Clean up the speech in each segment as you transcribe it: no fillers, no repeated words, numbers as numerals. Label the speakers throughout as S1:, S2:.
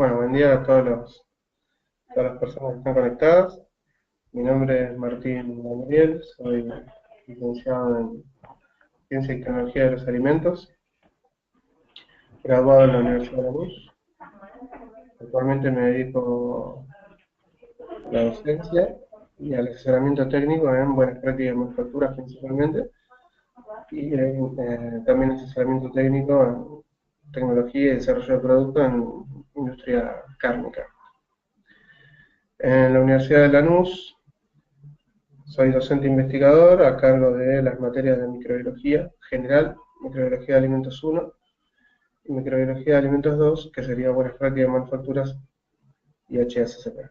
S1: Bueno, buen día a todas las personas que están conectadas. Mi nombre es Martín Gabriel, soy licenciado en Ciencia y Tecnología de los Alimentos, graduado en la Universidad de Lanús. Actualmente me dedico a la docencia y al asesoramiento técnico en buenas prácticas de manufactura principalmente, y también asesoramiento técnico en tecnología y desarrollo de productos en industria cárnica. En la Universidad de Lanús soy docente investigador a cargo de las materias de microbiología general, microbiología de alimentos 1 y microbiología de alimentos 2, que sería buenas prácticas de manufacturas y HACCP.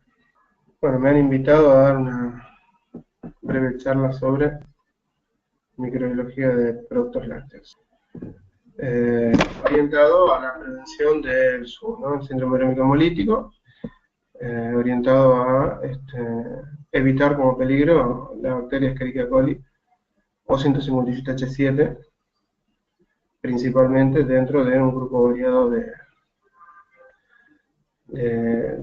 S1: Bueno, me han invitado a dar una breve charla sobre microbiología de productos lácteos. Orientado a la prevención del SUR, ¿no? El síndrome urémico hemolítico, orientado a evitar como peligro la bacteria Escherichia coli o 157H7, principalmente dentro de un grupo variado de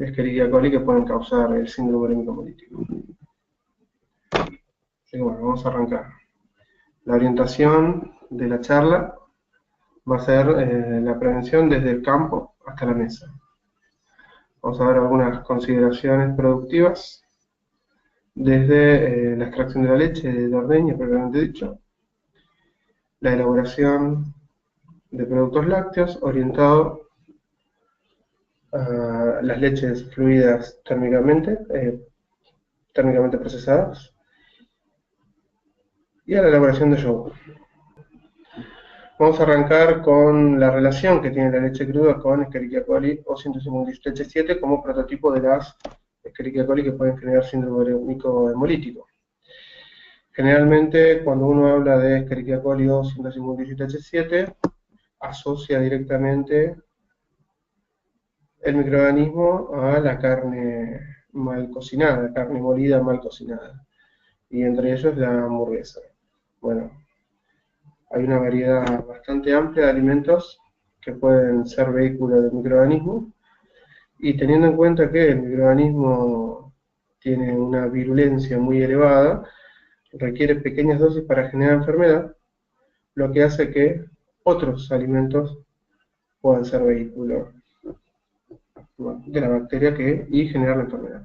S1: Escherichia coli que pueden causar el síndrome urémico hemolítico. Así que bueno, vamos a arrancar. La orientación de la charla va a ser la prevención desde el campo hasta la mesa. Vamos a ver algunas consideraciones productivas desde la extracción de la leche de ordeña, propiamente dicho, la elaboración de productos lácteos orientado a las leches fluidas térmicamente procesadas, y a la elaboración de yogur. Vamos a arrancar con la relación que tiene la leche cruda con Escherichia coli o 157H7 como prototipo de las Escherichia coli que pueden generar síndrome urémico hemolítico. Generalmente, cuando uno habla de Escherichia coli o 157H7, asocia directamente el microorganismo a la carne mal cocinada, carne molida mal cocinada, y entre ellos la hamburguesa. Bueno, hay una variedad bastante amplia de alimentos que pueden ser vehículos del microorganismo, y teniendo en cuenta que el microorganismo tiene una virulencia muy elevada, requiere pequeñas dosis para generar enfermedad, lo que hace que otros alimentos puedan ser vehículos de la bacteria y generar la enfermedad.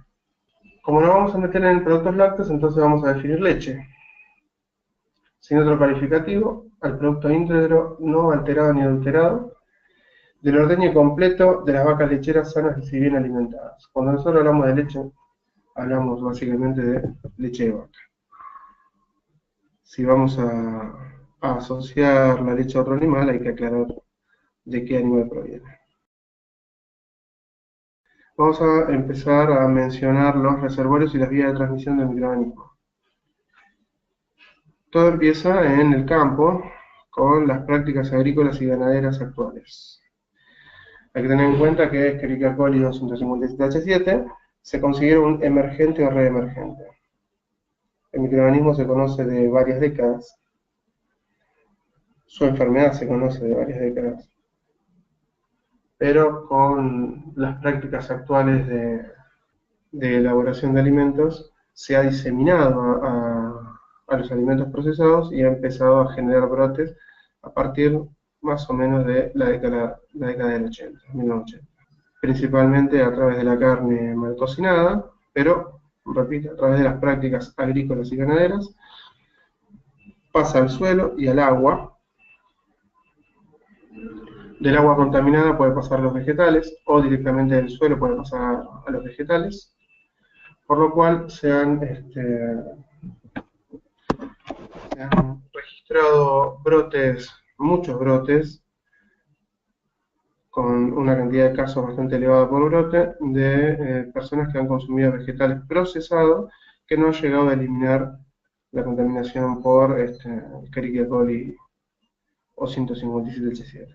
S1: Como nos vamos a meter en productos lácteos, entonces vamos a definir leche. Sin otro calificativo, al producto íntegro, no alterado ni adulterado, del ordeño completo de las vacas lecheras sanas y bien alimentadas. Cuando nosotros hablamos de leche, hablamos básicamente de leche de vaca. Si vamos a asociar la leche a otro animal, hay que aclarar de qué animal proviene. Vamos a empezar a mencionar los reservorios y las vías de transmisión del microorganismo. Todo empieza en el campo con las prácticas agrícolas y ganaderas actuales. Hay que tener en cuenta que Escherichia coli 257H7 se considera un emergente o reemergente. El microorganismo se conoce de varias décadas, su enfermedad se conoce de varias décadas, pero con las prácticas actuales de elaboración de alimentos se ha diseminado a los alimentos procesados y ha empezado a generar brotes a partir más o menos de la década del 80, 1980. Principalmente a través de la carne mal cocinada, pero, repito, a través de las prácticas agrícolas y ganaderas, pasa al suelo y al agua. Del agua contaminada puede pasar a los vegetales, o directamente del suelo puede pasar a los vegetales, por lo cual se han registrado brotes, muchos brotes, con una cantidad de casos bastante elevada por brote, de personas que han consumido vegetales procesados que no han llegado a eliminar la contaminación por Escherichia coli o 157H7.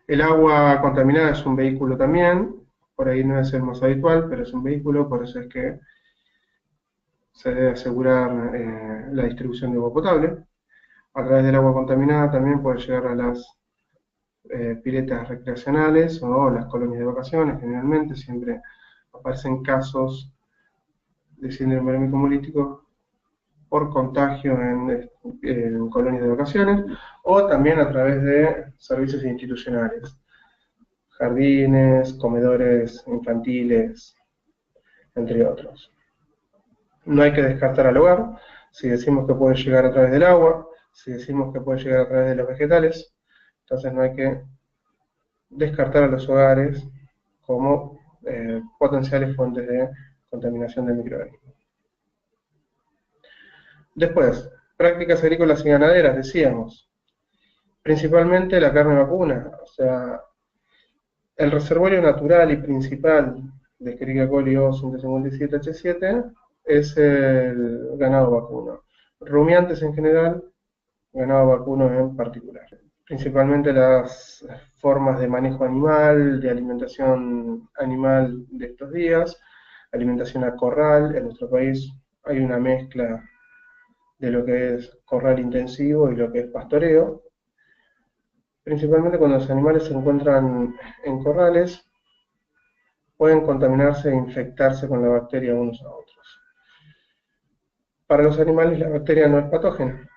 S1: El agua contaminada es un vehículo también, por ahí no es el más habitual, pero es un vehículo, por eso es que se debe asegurar la distribución de agua potable. A través del agua contaminada también puede llegar a las piletas recreacionales o las colonias de vacaciones. Generalmente siempre aparecen casos de síndrome hemético por contagio en colonias de vacaciones, o también a través de servicios institucionales, jardines, comedores infantiles, entre otros. No hay que descartar al hogar. Si decimos que puede llegar a través del agua, si decimos que puede llegar a través de los vegetales, entonces no hay que descartar a los hogares como potenciales fuentes de contaminación del microorganismo. Después, prácticas agrícolas y ganaderas, decíamos. Principalmente la carne vacuna, o sea, el reservorio natural y principal de Escherichia coli O157H7 es el ganado vacuno. Rumiantes en general, ganado vacuno en particular. Principalmente las formas de manejo animal, de alimentación animal de estos días, alimentación a corral. En nuestro país hay una mezcla de lo que es corral intensivo y lo que es pastoreo. Principalmente cuando los animales se encuentran en corrales, pueden contaminarse e infectarse con la bacteria unos a otros. Para los animales la bacteria no es patógena,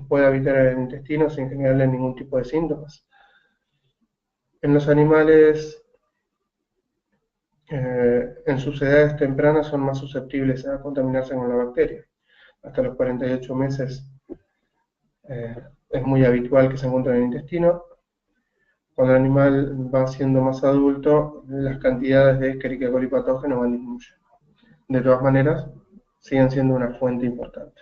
S1: puede habitar en el intestino sin generarle ningún tipo de síntomas. En los animales en sus edades tempranas son más susceptibles a contaminarse con la bacteria. Hasta los 48 meses es muy habitual que se encuentre en el intestino. Cuando el animal va siendo más adulto, las cantidades de Escherichia coli patógeno van disminuyendo. De todas maneras, siguen siendo una fuente importante.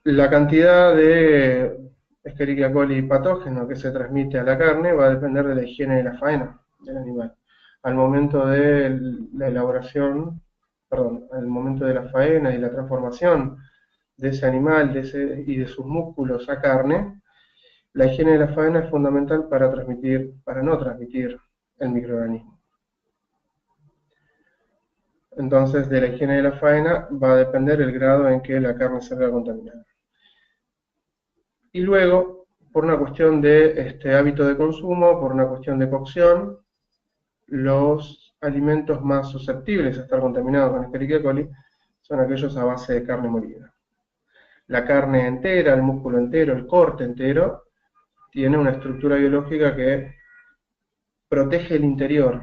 S1: La cantidad de Escherichia coli patógeno que se transmite a la carne va a depender de la higiene de la faena del animal. Al momento de la elaboración, al momento de la faena y la transformación de ese animal y de sus músculos a carne, la higiene de la faena es fundamental para no transmitir el microorganismo. Entonces, de la higiene de la faena va a depender el grado en que la carne salga contaminada. Y luego, por una cuestión de hábito de consumo, por una cuestión de cocción, los alimentos más susceptibles a estar contaminados con Escherichia coli son aquellos a base de carne molida. La carne entera, el músculo entero, el corte entero, tiene una estructura biológica que protege el interior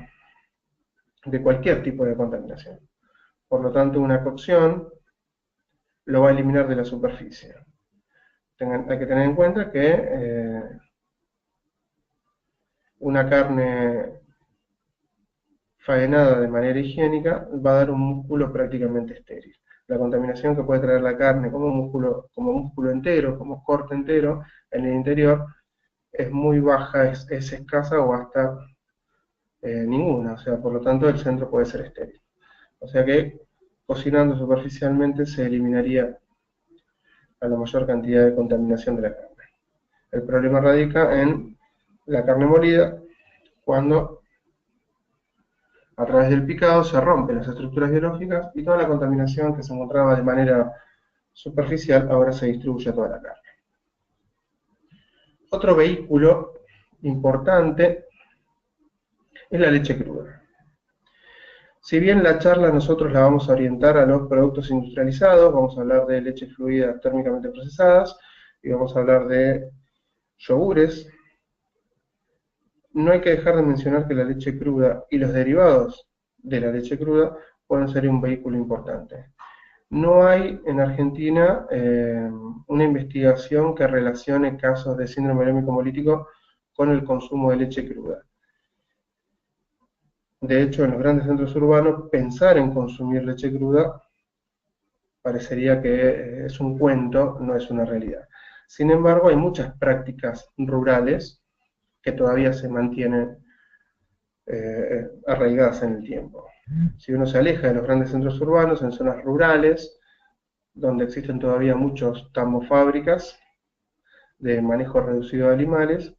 S1: de cualquier tipo de contaminación. Por lo tanto, una cocción lo va a eliminar de la superficie. Hay que tener en cuenta que una carne faenada de manera higiénica va a dar un músculo prácticamente estéril. La contaminación que puede traer la carne como músculo entero, como corte entero, en el interior, es muy baja, es escasa o hasta ninguna, o sea, por lo tanto el centro puede ser estéril. O sea que cocinando superficialmente se eliminaría a la mayor cantidad de contaminación de la carne. El problema radica en la carne molida, cuando a través del picado se rompen las estructuras biológicas y toda la contaminación que se encontraba de manera superficial ahora se distribuye a toda la carne. Otro vehículo importante es la leche cruda. Si bien la charla nosotros la vamos a orientar a los productos industrializados, vamos a hablar de leches fluidas térmicamente procesadas y vamos a hablar de yogures, no hay que dejar de mencionar que la leche cruda y los derivados de la leche cruda pueden ser un vehículo importante. No hay en Argentina una investigación que relacione casos de síndrome hemético con el consumo de leche cruda. De hecho, en los grandes centros urbanos, pensar en consumir leche cruda parecería que es un cuento, no es una realidad. Sin embargo, hay muchas prácticas rurales que todavía se mantienen arraigadas en el tiempo. Si uno se aleja de los grandes centros urbanos, en zonas rurales, donde existen todavía muchos tambofábricas de manejo reducido de animales,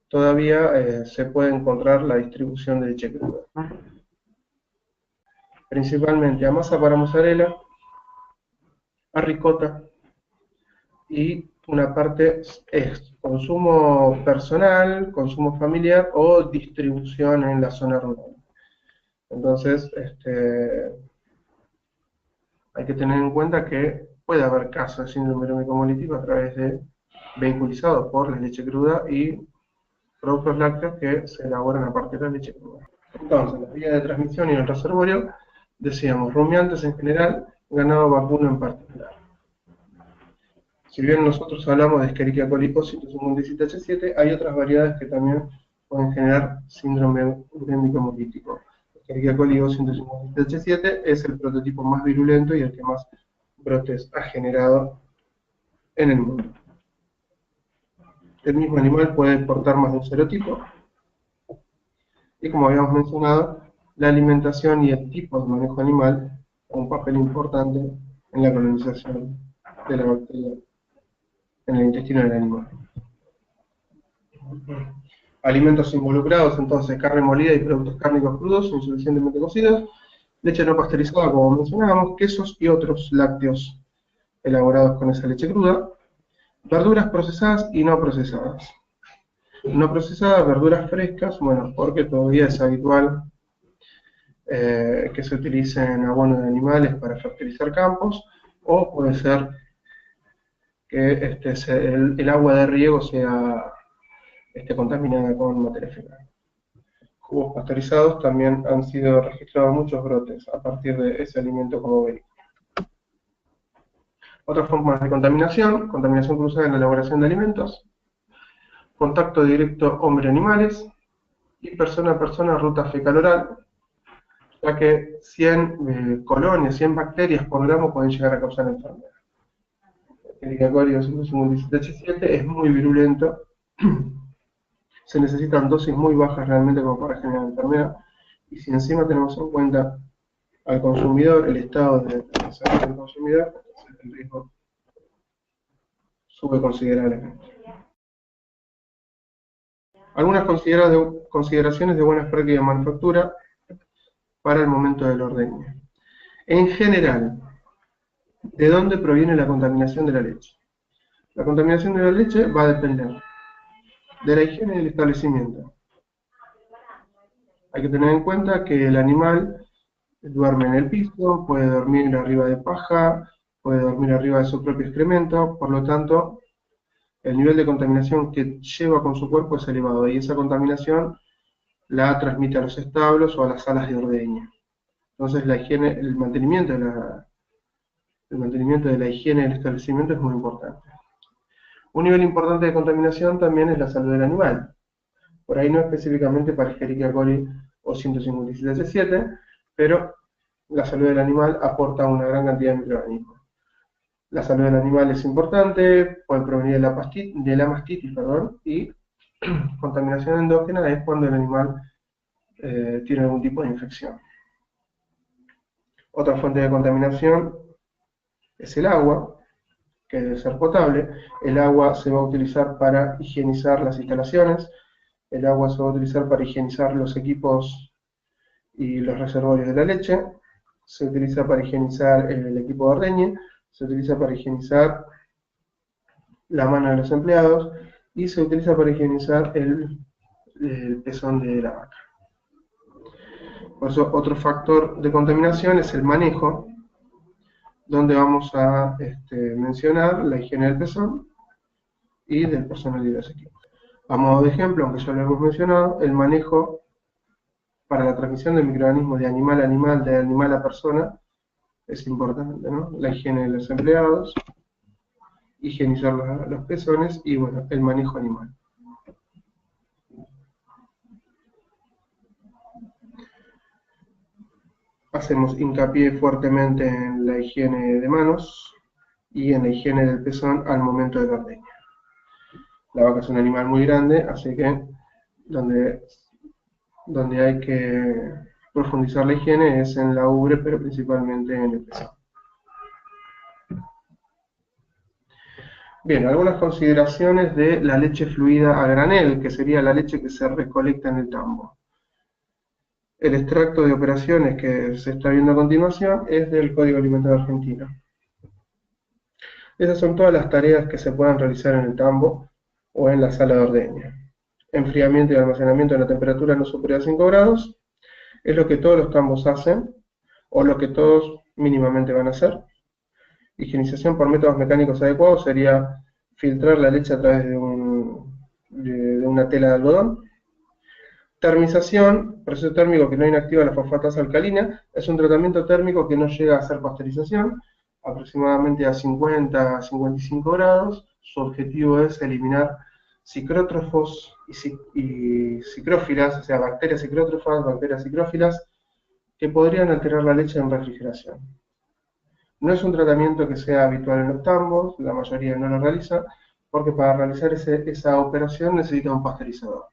S1: todavía se puede encontrar la distribución de leche cruda. Principalmente a masa para mozzarella, a ricota y una parte es consumo personal, consumo familiar o distribución en la zona rural. Entonces, hay que tener en cuenta que puede haber casos de síndrome urémico hemolítico a través de vehiculizados por la leche cruda y productos lácteos que se elaboran a partir de la leche cruda. Entonces, la vía de transmisión y el reservorio, decíamos, rumiantes en general, ganado vacuno en particular. Si bien nosotros hablamos de Escherichia coli o 157H7, hay otras variedades que también pueden generar síndrome urémico hemolítico. Escherichia coli o 157H7 es el prototipo más virulento y el que más brotes ha generado en el mundo. El mismo animal puede portar más de un serotipo. Y como habíamos mencionado, la alimentación y el tipo de manejo animal juegan un papel importante en la colonización de la bacteria en el intestino del animal. Alimentos involucrados, entonces, carne molida y productos cárnicos crudos, insuficientemente cocidos, leche no pasteurizada, como mencionábamos, quesos y otros lácteos elaborados con esa leche cruda, verduras procesadas y no procesadas. No procesadas, verduras frescas, bueno, porque todavía es habitual que se utilicen abonos de animales para fertilizar campos, o puede ser que el agua de riego sea contaminada con materia fecal. Jugos pasteurizados también han sido registrados muchos brotes a partir de ese alimento como vehículo. Otras formas de contaminación cruzada en la elaboración de alimentos, contacto directo hombre-animales y persona a persona ruta fecal-oral, ya que 100 colonias, 100 bacterias por gramo pueden llegar a causar enfermedad. Escherichia coli o 157H7 es muy virulento, se necesitan dosis muy bajas realmente como para generar enfermedad, y si encima tenemos en cuenta al consumidor, el estado de salud del consumidor, el riesgo sube considerablemente. Algunas consideraciones de buenas prácticas de manufactura para el momento del ordeño. En general, ¿de dónde proviene la contaminación de la leche? La contaminación de la leche va a depender de la higiene del establecimiento. Hay que tener en cuenta que el animal duerme en el piso, puede dormir arriba de paja, puede dormir arriba de su propio excremento, por lo tanto, el nivel de contaminación que lleva con su cuerpo es elevado, y esa contaminación la transmite a los establos o a las salas de ordeño. Entonces, la higiene, el mantenimiento de la higiene del establecimiento es muy importante. Un nivel importante de contaminación también es la salud del animal. Por ahí no específicamente para Escherichia coli o 157H7, pero la salud del animal aporta una gran cantidad de microorganismos. La salud del animal es importante, puede provenir de la mastitis, y contaminación endógena es cuando el animal tiene algún tipo de infección. Otra fuente de contaminación es el agua, que debe ser potable. El agua se va a utilizar para higienizar las instalaciones, el agua se va a utilizar para higienizar los equipos y los reservorios de la leche, se utiliza para higienizar el equipo de ordeñe, se utiliza para higienizar la mano de los empleados y se utiliza para higienizar el pezón de la vaca. Por eso, otro factor de contaminación es el manejo, donde vamos a mencionar la higiene del pezón y del personal de los equipos. A modo de ejemplo, aunque ya lo hemos mencionado, el manejo para la transmisión de microorganismos de animal a animal, de animal a persona, es importante, ¿no? La higiene de los empleados, higienizar los pezones y, bueno, el manejo animal. Hacemos hincapié fuertemente en la higiene de manos y en la higiene del pezón al momento de la ordeña. La vaca es un animal muy grande, así que donde hay que profundizar la higiene es en la ubre, pero principalmente en el pezón. Bien, algunas consideraciones de la leche fluida a granel, que sería la leche que se recolecta en el tambo. El extracto de operaciones que se está viendo a continuación es del Código Alimentario Argentino. Esas son todas las tareas que se puedan realizar en el tambo o en la sala de ordeña. Enfriamiento y almacenamiento a una temperatura no superior a 5 grados es lo que todos los tambos hacen, o lo que todos mínimamente van a hacer. Higienización por métodos mecánicos adecuados sería filtrar la leche a través de una tela de algodón. Termización, proceso térmico que no inactiva la fosfatasa alcalina, es un tratamiento térmico que no llega a hacer pasteurización, aproximadamente a 50 a 55 grados. Su objetivo es eliminar psicrótrofos y psicrófilas, o sea, bacterias psicrótrofas, bacterias psicrófilas, que podrían alterar la leche en refrigeración. No es un tratamiento que sea habitual en los tambos, la mayoría no lo realiza, porque para realizar esa operación necesita un pasteurizador.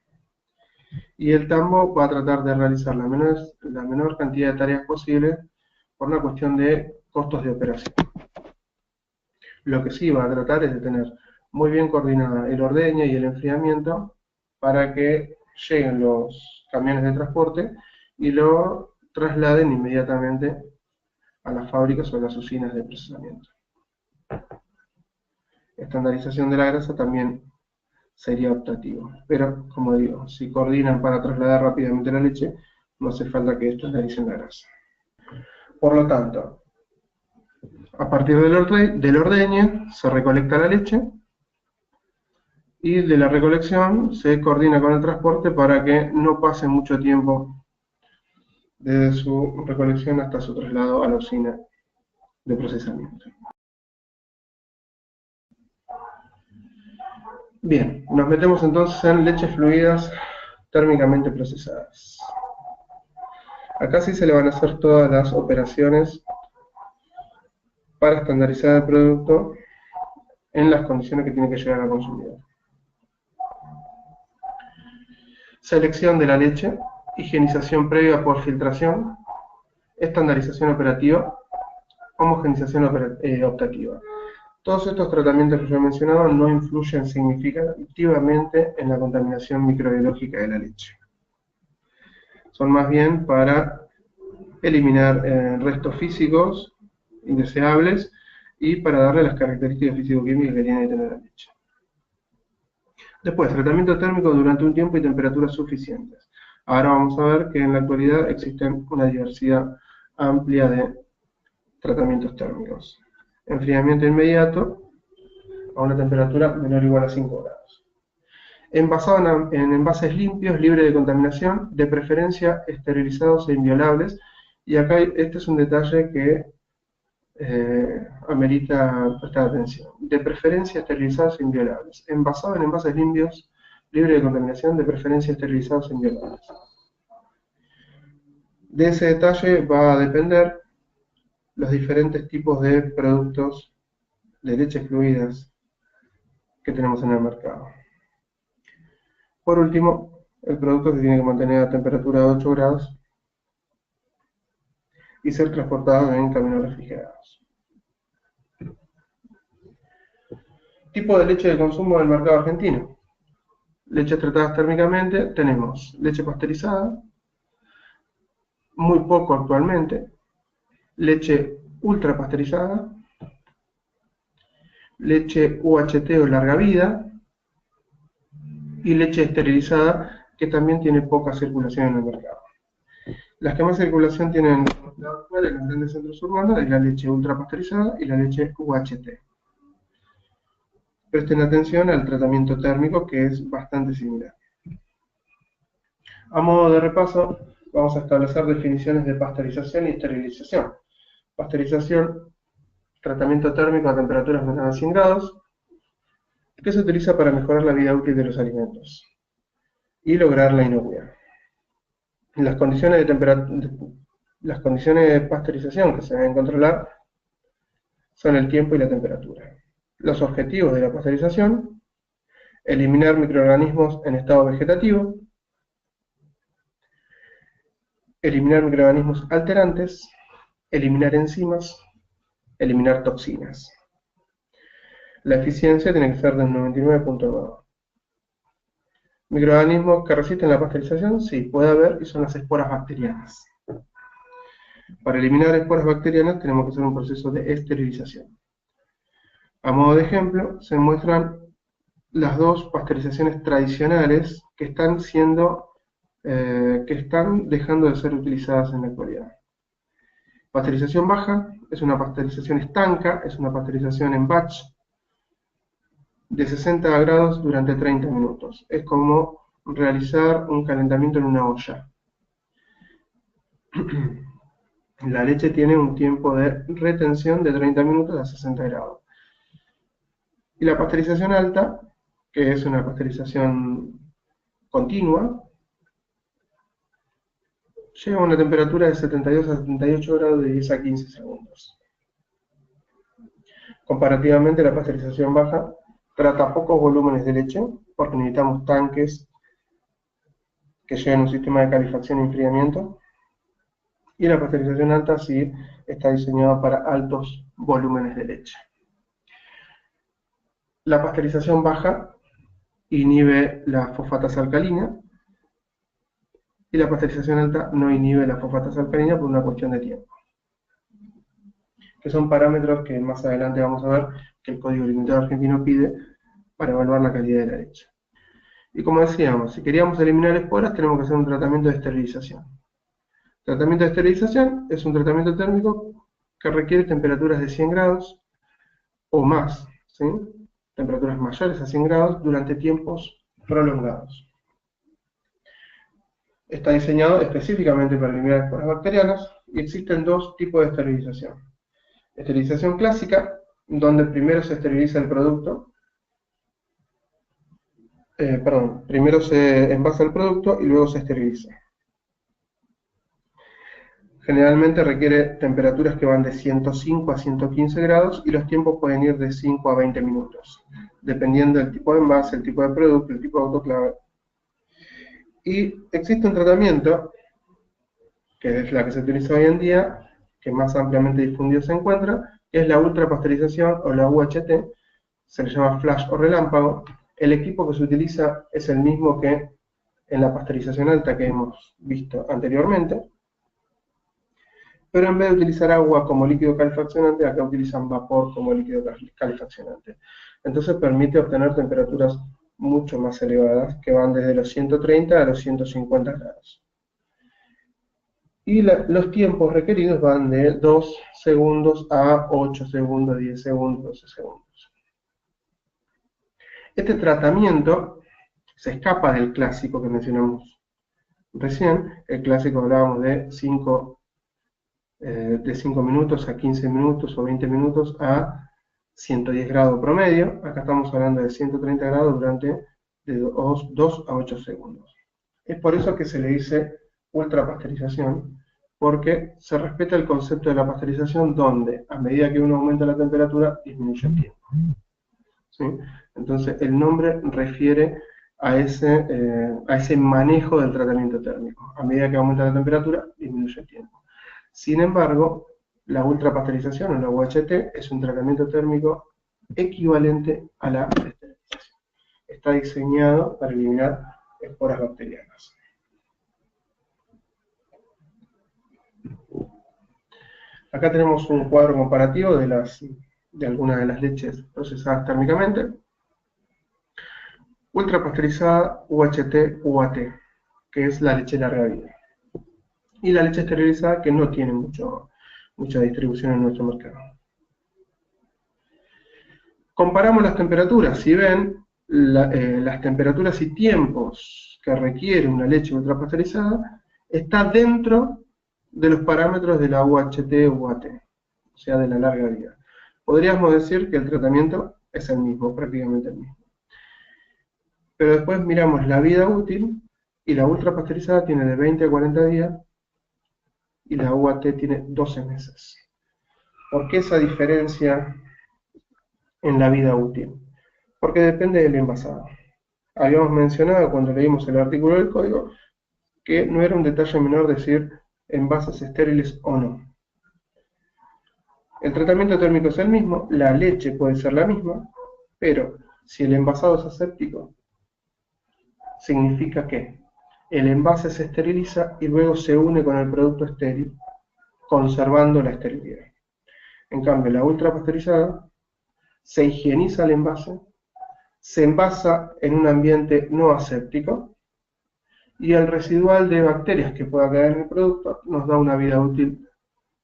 S1: Y el tambo va a tratar de realizar la menor cantidad de tareas posible por una cuestión de costos de operación. Lo que sí va a tratar es de tener muy bien coordinada el ordeño y el enfriamiento para que lleguen los camiones de transporte y lo trasladen inmediatamente a las fábricas o a las usinas de procesamiento. Estandarización de la grasa también sería optativo, pero como digo, si coordinan para trasladar rápidamente la leche, no hace falta que estandaricen la grasa. Por lo tanto, a partir del ordeñe se recolecta la leche y de la recolección se coordina con el transporte para que no pase mucho tiempo desde su recolección hasta su traslado a la usina de procesamiento. Bien, nos metemos entonces en leches fluidas térmicamente procesadas. Acá sí se le van a hacer todas las operaciones para estandarizar el producto en las condiciones que tiene que llegar al consumidor. Selección de la leche, higienización previa por filtración, estandarización operativa, homogenización optativa. Todos estos tratamientos que yo he mencionado no influyen significativamente en la contaminación microbiológica de la leche. Son más bien para eliminar restos físicos indeseables y para darle las características físico-químicas que tiene que tener la leche. Después, tratamiento térmico durante un tiempo y temperaturas suficientes. Ahora vamos a ver que en la actualidad existen una diversidad amplia de tratamientos térmicos. Enfriamiento inmediato a una temperatura menor o igual a 5 grados. Envasado en envases limpios, libres de contaminación, de preferencia esterilizados e inviolables. Y acá este es un detalle que amerita prestar atención. De preferencia esterilizados e inviolables. Envasado en envases limpios, libres de contaminación, de preferencia esterilizados e inviolables. De ese detalle va a depender los diferentes tipos de productos de leches fluidas que tenemos en el mercado. Por último, el producto se tiene que mantener a temperatura de 8 grados y ser transportado en camiones refrigerados. Tipo de leche de consumo del mercado argentino. Leches tratadas térmicamente, tenemos leche pasteurizada, muy poco actualmente, leche ultra pasteurizada, leche UHT o larga vida, y leche esterilizada, que también tiene poca circulación en el mercado. Las que más circulación tienen en los grandes centros urbanos es la leche ultra pasteurizada y la leche UHT. Presten atención al tratamiento térmico, que es bastante similar. A modo de repaso, vamos a establecer definiciones de pasteurización y esterilización. Pasteurización, tratamiento térmico a temperaturas menores a 100 grados, que se utiliza para mejorar la vida útil de los alimentos y lograr la inocuidad. Las condiciones de pasteurización que se deben controlar son el tiempo y la temperatura. Los objetivos de la pasteurización: eliminar microorganismos en estado vegetativo, eliminar microorganismos alterantes, eliminar enzimas, eliminar toxinas. La eficiencia tiene que ser del 99.9. ¿Microorganismos que resisten la pasteurización? Sí, puede haber, y son las esporas bacterianas. Para eliminar esporas bacterianas tenemos que hacer un proceso de esterilización. A modo de ejemplo, se muestran las dos pasteurizaciones tradicionales que están dejando de ser utilizadas en la actualidad. Pasteurización baja es una pasteurización estanca, es una pasteurización en batch de 60 grados durante 30 minutos. Es como realizar un calentamiento en una olla. La leche tiene un tiempo de retención de 30 minutos a 60 grados. Y la pasteurización alta, que es una pasteurización continua, llega a una temperatura de 72 a 78 grados de 10 a 15 segundos. Comparativamente, la pasteurización baja trata pocos volúmenes de leche, porque necesitamos tanques que lleven un sistema de calefacción y enfriamiento, y la pasteurización alta sí está diseñada para altos volúmenes de leche. La pasteurización baja inhibe la fosfatasa alcalina, y la pasteurización alta no inhibe la fosfatasa alcalina por una cuestión de tiempo, que son parámetros que más adelante vamos a ver que el Código Alimentario Argentino pide para evaluar la calidad de la leche. Y como decíamos, si queríamos eliminar esporas, tenemos que hacer un tratamiento de esterilización. Tratamiento de esterilización es un tratamiento térmico que requiere temperaturas de 100 grados o más, ¿sí? Temperaturas mayores a 100 grados durante tiempos prolongados. Está diseñado específicamente para eliminar esporas bacterianas y existen dos tipos de esterilización. Esterilización clásica, donde primero se esteriliza el producto, primero se envasa el producto y luego se esteriliza. Generalmente requiere temperaturas que van de 105 a 115 grados y los tiempos pueden ir de 5 a 20 minutos, dependiendo del tipo de envase, el tipo de producto, el tipo de autoclave. Y existe un tratamiento, que es la que se utiliza hoy en día, que más ampliamente difundido se encuentra, que es la ultrapasteurización o la UHT, se le llama flash o relámpago. El equipo que se utiliza es el mismo que en la pasteurización alta que hemos visto anteriormente, pero en vez de utilizar agua como líquido calefaccionante, acá utilizan vapor como líquido calefaccionante. Entonces permite obtener temperaturas mucho más elevadas, que van desde los 130 a los 150 grados. Y los tiempos requeridos van de 2 segundos a 8 segundos, 10 segundos, 12 segundos. Este tratamiento se escapa del clásico que mencionamos recién. El clásico hablábamos de 5 minutos a 15 minutos o 20 minutos a 110 grados promedio. Acá estamos hablando de 130 grados durante de 2 a 8 segundos. Es por eso que se le dice ultrapasteurización, porque se respeta el concepto de la pasteurización donde a medida que uno aumenta la temperatura disminuye el tiempo. ¿Sí? Entonces el nombre refiere a ese manejo del tratamiento térmico. A medida que aumenta la temperatura disminuye el tiempo. Sin embargo, la ultrapasteurización o la UHT es un tratamiento térmico equivalente a la esterilización. Está diseñado para eliminar esporas bacterianas. Acá tenemos un cuadro comparativo de algunas de las leches procesadas térmicamente. Ultrapasteurizada UHT UAT, que es la leche larga vida. Y la leche esterilizada, que no tiene mucha distribución en nuestro mercado. Comparamos las temperaturas. Si ven, las temperaturas y tiempos que requiere una leche ultrapasteurizada está dentro de los parámetros de la UHT UAT, o sea, de la larga vida. Podríamos decir que el tratamiento es el mismo, prácticamente el mismo. Pero después miramos la vida útil, y la ultrapasteurizada tiene de 20 a 40 días, y la UAT tiene 12 meses. ¿Por qué esa diferencia en la vida útil? Porque depende del envasado. Habíamos mencionado cuando leímos el artículo del código que no era un detalle menor decir envases estériles o no. El tratamiento térmico es el mismo, la leche puede ser la misma, pero si el envasado es aséptico, significa que el envase se esteriliza y luego se une con el producto estéril, conservando la esterilidad. En cambio, la ultrapasteurizada se higieniza el envase, se envasa en un ambiente no aséptico, y el residual de bacterias que pueda quedar en el producto nos da una vida útil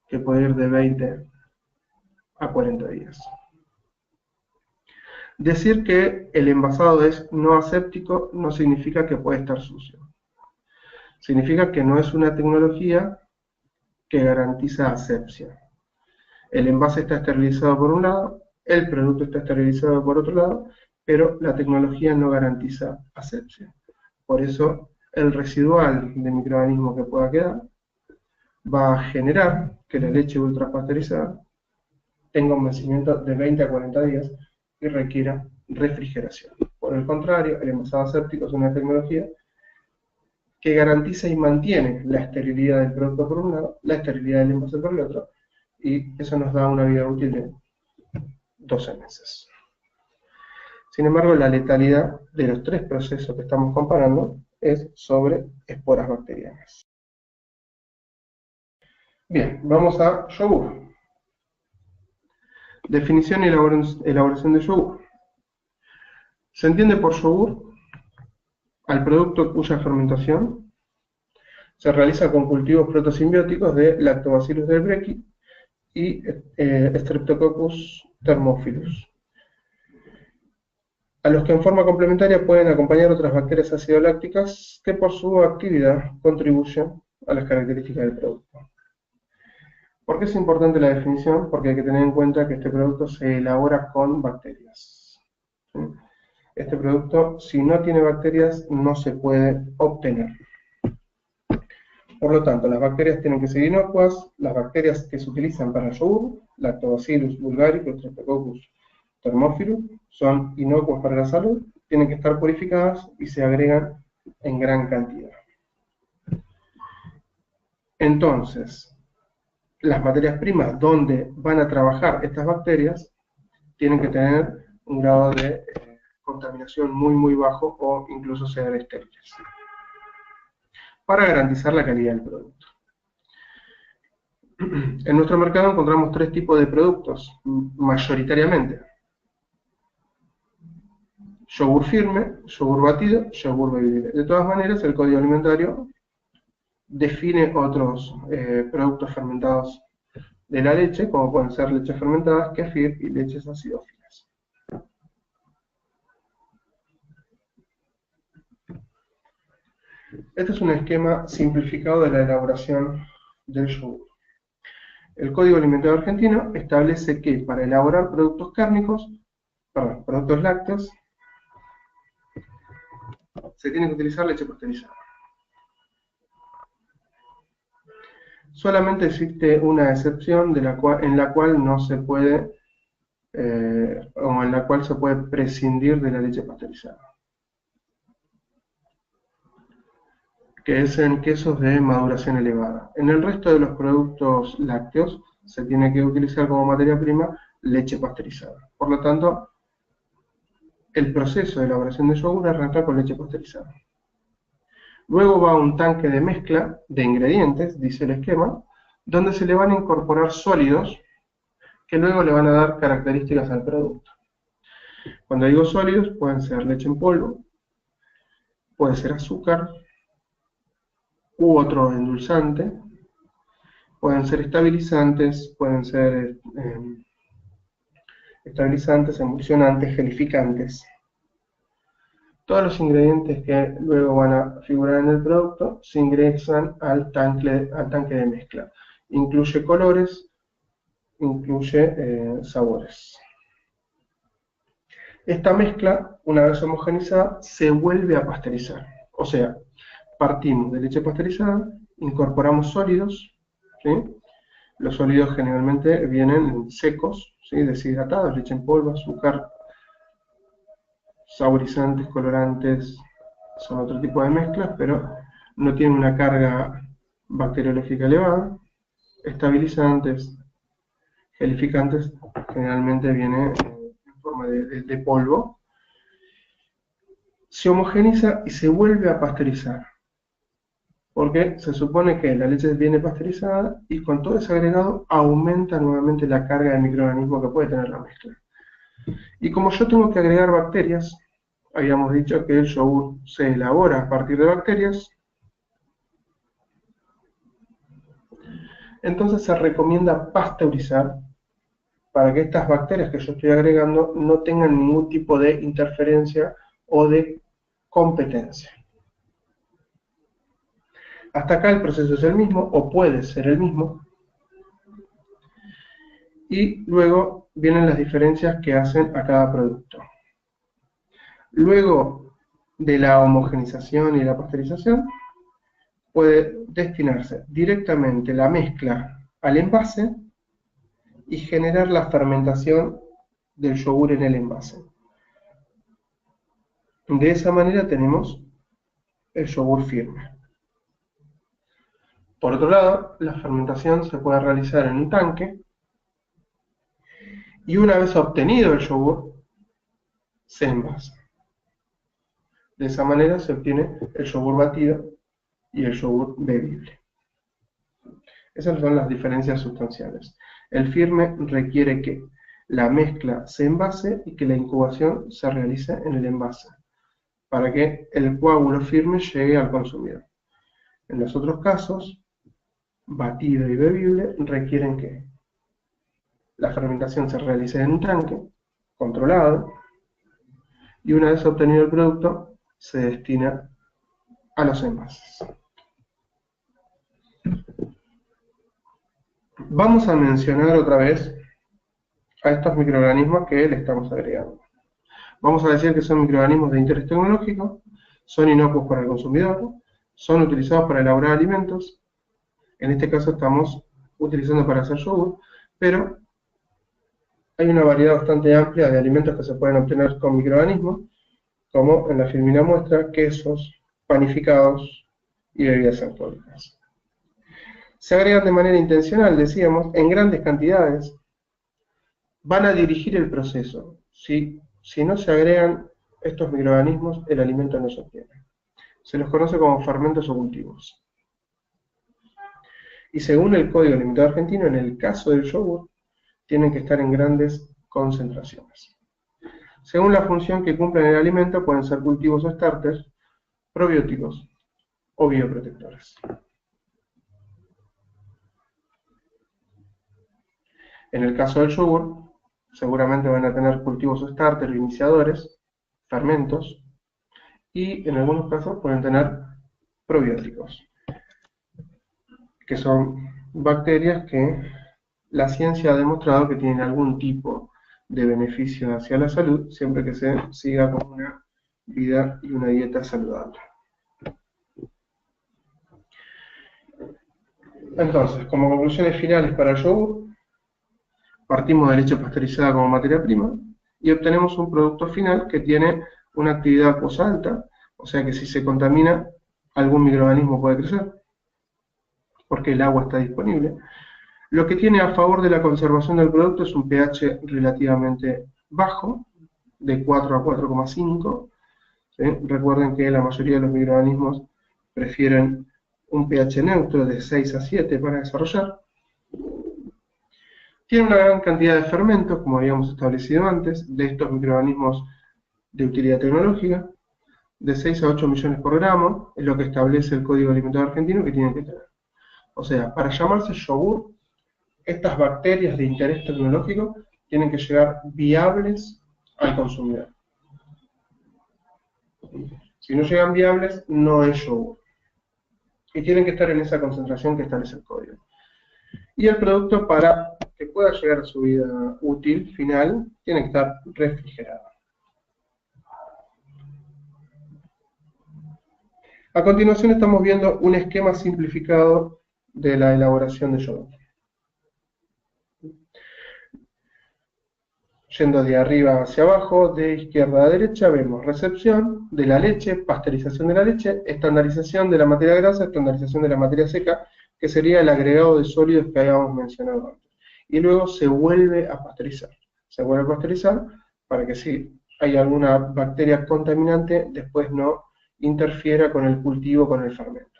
S1: que puede ir de 20 a 40 días. Decir que el envasado es no aséptico no significa que puede estar sucio. Significa que no es una tecnología que garantiza asepsia. El envase está esterilizado por un lado, el producto está esterilizado por otro lado, pero la tecnología no garantiza asepsia. Por eso, el residual de microorganismo que pueda quedar va a generar que la leche ultrapasteurizada tenga un vencimiento de 20 a 40 días y requiera refrigeración. Por el contrario, el envasado aséptico es una tecnología que garantiza y mantiene la esterilidad del producto por un lado, la esterilidad del envase por el otro, y eso nos da una vida útil de 12 meses. Sin embargo, la letalidad de los tres procesos que estamos comparando es sobre esporas bacterianas. Bien, vamos a yogur. Definición y elaboración de yogur. Se entiende por yogur al producto cuya fermentación se realiza con cultivos protosimbióticos de Lactobacillus delbrecki y Streptococcus thermophilus, a los que en forma complementaria pueden acompañar otras bacterias acidolácticas que por su actividad contribuyen a las características del producto. ¿Por qué es importante la definición? Porque hay que tener en cuenta que este producto se elabora con bacterias. Este producto, si no tiene bacterias, no se puede obtener. Por lo tanto, las bacterias tienen que ser inocuas. Las bacterias que se utilizan para el yogur, Lactobacillus bulgaricus, Streptococcus thermophilus, son inocuas para la salud, tienen que estar purificadas y se agregan en gran cantidad. Entonces, las materias primas donde van a trabajar estas bacterias tienen que tener un grado de contaminación muy bajo o incluso ser estériles, para garantizar la calidad del producto. En nuestro mercado encontramos tres tipos de productos, mayoritariamente. Yogur firme, yogur batido, yogur bebible. De todas maneras, el Código Alimentario define otros productos fermentados de la leche, como pueden ser leches fermentadas, kefir y leches acidófilas. Este es un esquema simplificado de la elaboración del yogur. El Código Alimentario Argentino establece que para elaborar productos lácteos, se tiene que utilizar leche pasteurizada. Solamente existe una excepción en la cual no se puede, o en la cual se puede prescindir de la leche pasteurizada, que es en quesos de maduración elevada. En el resto de los productos lácteos se tiene que utilizar como materia prima leche pasteurizada. Por lo tanto, el proceso de elaboración de yogur arranca con leche pasteurizada. Luego va a un tanque de mezcla de ingredientes, dice el esquema, donde se le van a incorporar sólidos que luego le van a dar características al producto. Cuando digo sólidos, pueden ser leche en polvo, puede ser azúcar u otro endulzante, pueden ser estabilizantes, emulsionantes, gelificantes. Todos los ingredientes que luego van a figurar en el producto se ingresan al tanque de mezcla. Incluye colores, incluye sabores. Esta mezcla, una vez homogeneizada, se vuelve a pasteurizar. O sea, partimos de leche pasteurizada, incorporamos sólidos, ¿sí? Los sólidos generalmente vienen secos, ¿sí? Deshidratados, leche en polvo, azúcar, saborizantes, colorantes, son otro tipo de mezclas, pero no tienen una carga bacteriológica elevada. Estabilizantes, gelificantes, generalmente viene en forma de polvo. Se homogeniza y se vuelve a pasteurizar, porque se supone que la leche viene pasteurizada y con todo ese agregado aumenta nuevamente la carga de microorganismos que puede tener la mezcla. Y como yo tengo que agregar bacterias, habíamos dicho que el yogur se elabora a partir de bacterias, entonces se recomienda pasteurizar para que estas bacterias que yo estoy agregando no tengan ningún tipo de interferencia o de competencia. Hasta acá el proceso es el mismo, o puede ser el mismo, y luego vienen las diferencias que hacen a cada producto. Luego de la homogenización y la pasteurización, puede destinarse directamente la mezcla al envase y generar la fermentación del yogur en el envase. De esa manera tenemos el yogur firme. Por otro lado, la fermentación se puede realizar en un tanque y una vez obtenido el yogur, se envasa. De esa manera se obtiene el yogur batido y el yogur bebible. Esas son las diferencias sustanciales. El firme requiere que la mezcla se envase y que la incubación se realice en el envase, para que el coágulo firme llegue al consumidor. En los otros casos, batido y bebible requieren que la fermentación se realice en un tanque controlado y una vez obtenido el producto se destina a los envases. Vamos a mencionar otra vez a estos microorganismos que le estamos agregando. Vamos a decir que son microorganismos de interés tecnológico, son inocuos para el consumidor, son utilizados para elaborar alimentos, en este caso estamos utilizando para hacer yogur, pero hay una variedad bastante amplia de alimentos que se pueden obtener con microorganismos, como en la filmina muestra, quesos, panificados y bebidas alcohólicas. Se agregan de manera intencional, decíamos, en grandes cantidades, van a dirigir el proceso. Si no se agregan estos microorganismos, el alimento no se obtiene. Se los conoce como fermentos o cultivos. Y según el Código Alimentado Argentino, en el caso del yogur, tienen que estar en grandes concentraciones. Según la función que cumplen en el alimento, pueden ser cultivos o starters, probióticos o bioprotectores. En el caso del yogur, seguramente van a tener cultivos o starters, iniciadores, fermentos, y en algunos casos pueden tener probióticos, que son bacterias que la ciencia ha demostrado que tienen algún tipo de beneficio hacia la salud, siempre que se siga con una vida y una dieta saludable. Entonces, como conclusiones finales para el yogur, partimos de leche pasteurizada como materia prima y obtenemos un producto final que tiene una actividad acuosa alta, o sea que si se contamina, algún microorganismo puede crecer, porque el agua está disponible. Lo que tiene a favor de la conservación del producto es un pH relativamente bajo, de 4 a 4,5. ¿Sí? Recuerden que la mayoría de los microorganismos prefieren un pH neutro de 6 a 7 para desarrollar. Tiene una gran cantidad de fermentos, como habíamos establecido antes, de estos microorganismos de utilidad tecnológica, de 6 a 8 millones por gramo, es lo que establece el Código Alimentario Argentino que tienen que tener. O sea, para llamarse yogur, estas bacterias de interés tecnológico tienen que llegar viables al consumidor. Si no llegan viables, no es yogur. Y tienen que estar en esa concentración que establece el código. Y el producto, para que pueda llegar a su vida útil final, tiene que estar refrigerado. A continuación estamos viendo un esquema simplificado de la elaboración de yogur. Yendo de arriba hacia abajo, de izquierda a derecha, vemos recepción de la leche, pasteurización de la leche, estandarización de la materia grasa, estandarización de la materia seca, que sería el agregado de sólidos que habíamos mencionado antes. Y luego se vuelve a pasteurizar. Se vuelve a pasteurizar para que si hay alguna bacteria contaminante, después no interfiera con el cultivo, con el fermento.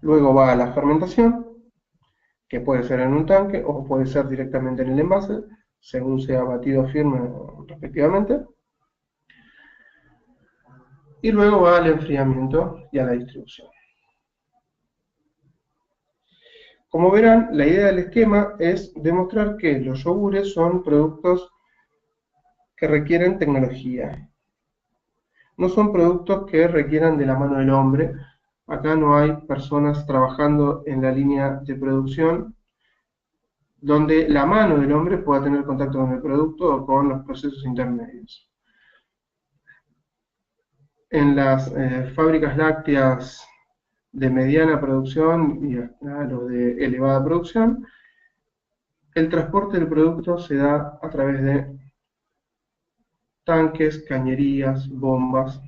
S1: Luego va a la fermentación, que puede ser en un tanque o puede ser directamente en el envase, según sea batido firme respectivamente. Y luego va al enfriamiento y a la distribución. Como verán, la idea del esquema es demostrar que los yogures son productos que requieren tecnología. No son productos que requieran de la mano del hombre. Acá no hay personas trabajando en la línea de producción donde la mano del hombre pueda tener contacto con el producto o con los procesos intermedios. En las fábricas lácteas de mediana producción y hasta lo de elevada producción, el transporte del producto se da a través de tanques, cañerías, bombas.